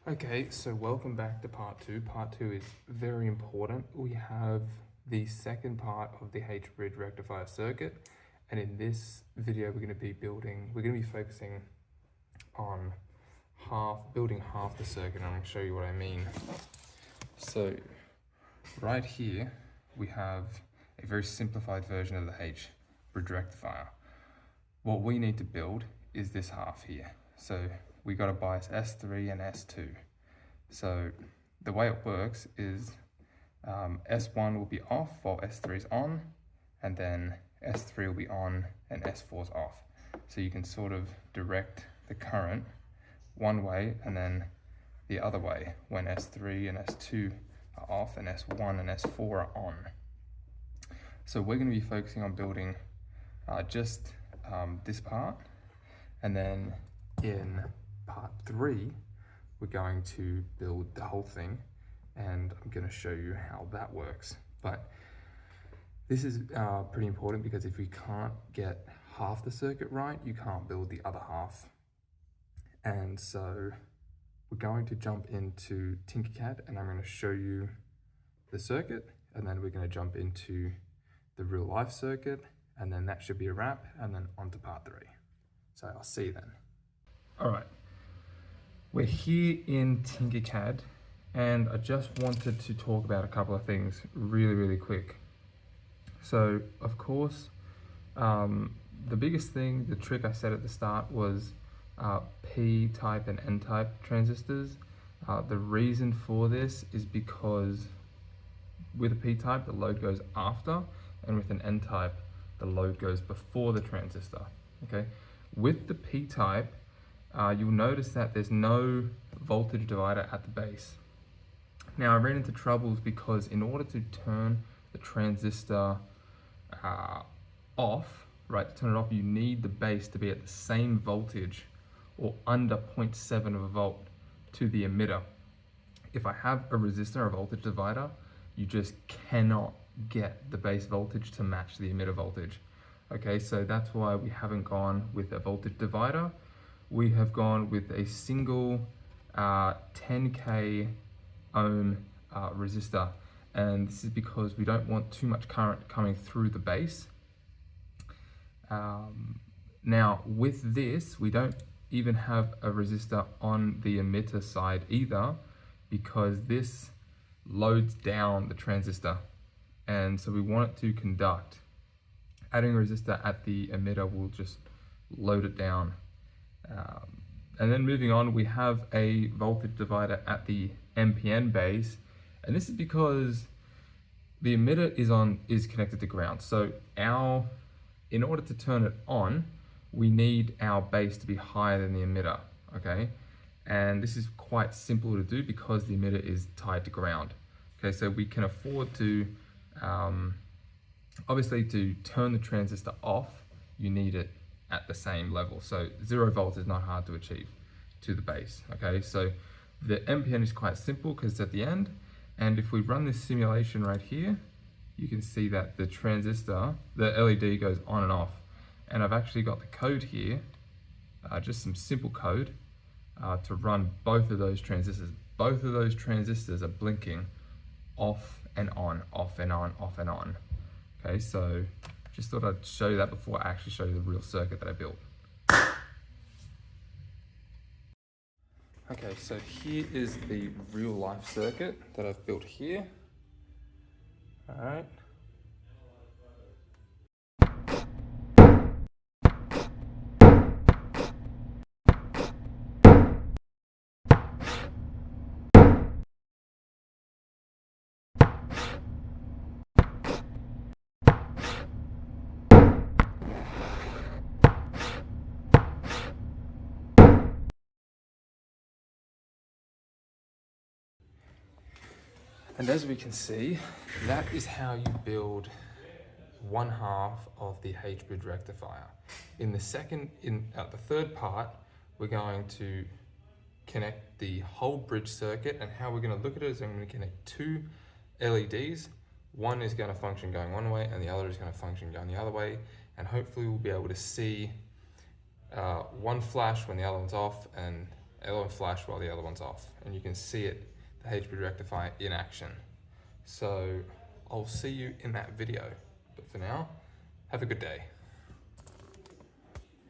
Okay, so welcome back to part two. Part two is very important. We have the second part of the H-bridge rectifier circuit, and in this video we're going to be focusing on building half the circuit, and I'm going to show you what I mean. So right here we have a very simplified version of the H-bridge rectifier. What we need to build is this half here. So we got to bias S3 and S2. So the way it works is S1 will be off while S3 is on, and then S3 will be on and S4 is off. So you can sort of direct the current one way and then the other way when S3 and S2 are off and S1 and S4 are on. So we're going to be focusing on building just this part, and then in part three we're going to build the whole thing, and I'm going to show you how that works. But this is pretty important because if we can't get half the circuit right, you can't build the other half. And so we're going to jump into Tinkercad, and I'm going to show you the circuit, and then we're going to jump into the real life circuit, and then that should be a wrap, and then on to part three. So I'll see you then. All right, we're here in Tinkercad, and I just wanted to talk about a couple of things really quick. So of course, the biggest thing, the trick I said at the start was P-type and N-type transistors. The reason for this is because with a P-type, the load goes after, and with an N-type, the load goes before the transistor, okay? With the P-type, you'll notice that there's no voltage divider at the base. Now I ran into troubles because in order to turn the transistor off, right, to turn it off, you need the base to be at the same voltage or under 0.7 of a volt to the emitter. If I have a resistor, a voltage divider, you just cannot get the base voltage to match the emitter voltage. Okay, so that's why we haven't gone with a voltage divider. We have gone with a single 10K ohm resistor, and this is because we don't want too much current coming through the base. Now with this, we don't even have a resistor on the emitter side either, because this loads down the transistor, and so we want it to conduct. Adding a resistor at the emitter will just load it down. And then moving on, we have a voltage divider at the NPN base, and this is because the emitter is connected to ground. So in order to turn it on, we need our base to be higher than the emitter, okay? And this is quite simple to do because the emitter is tied to ground. Okay, so we can afford to, obviously to turn the transistor off, you need it at the same level. So 0 volts is not hard to achieve to the base, okay? So the NPN is quite simple because it's at the end, and if we run this simulation right here, you can see that the transistor, the LED goes on and off. And I've actually got the code here, just some simple code to run both of those transistors. Both of those transistors are blinking off and on, off and on, off and on. Okay, so just thought I'd show you that before I actually show you the real circuit that I built. Okay, so here is the real life circuit that I've built here. All right. And as we can see, that is how you build one half of the H-bridge rectifier. In the third part, we're going to connect the whole bridge circuit, and how we're going to look at it is I'm going to connect two LEDs. One is going to function going one way and the other is going to function going the other way, and hopefully we'll be able to see one flash when the other one's off, and L1 flash while the other one's off, and you can see it, the H-bridge rectifier in action. So I'll see you in that video, but for now, have a good day.